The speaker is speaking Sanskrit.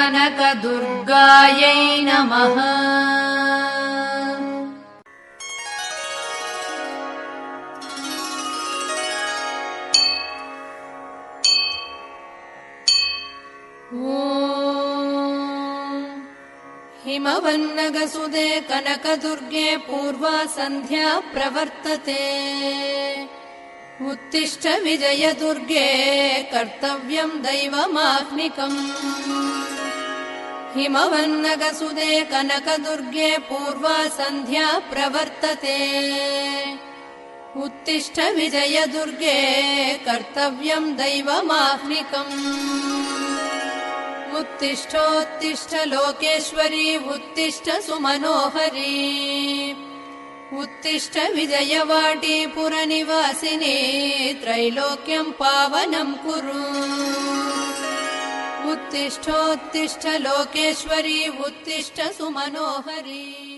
कनकदुर्गायै नमः। हिमवन्नगसुदे कनकदुर्गे पूर्वा सन्ध्या प्रवर्तते। उत्तिष्ठ विजयदुर्गे कर्तव्यम् दैवमाह्निकम्। हिमवन्नगसुदे कनकदुर्गे पूर्वा सन्ध्या प्रवर्तते। उत्तिष्ठ विजयदुर्गे कर्तव्यम् दैवमाह्निकम्। उत्तिष्ठोत्तिष्ठ लोकेश्वरी उत्तिष्ठ सुमनोहरी। उत्तिष्ठ विजयवाटी पुरनिवासिनी त्रैलोक्यम् पावनम् कुरु। उत्तिष्ठोत्तिष्ठ लोकेश्वरी उत्तिष्ठ सुमनोहरी।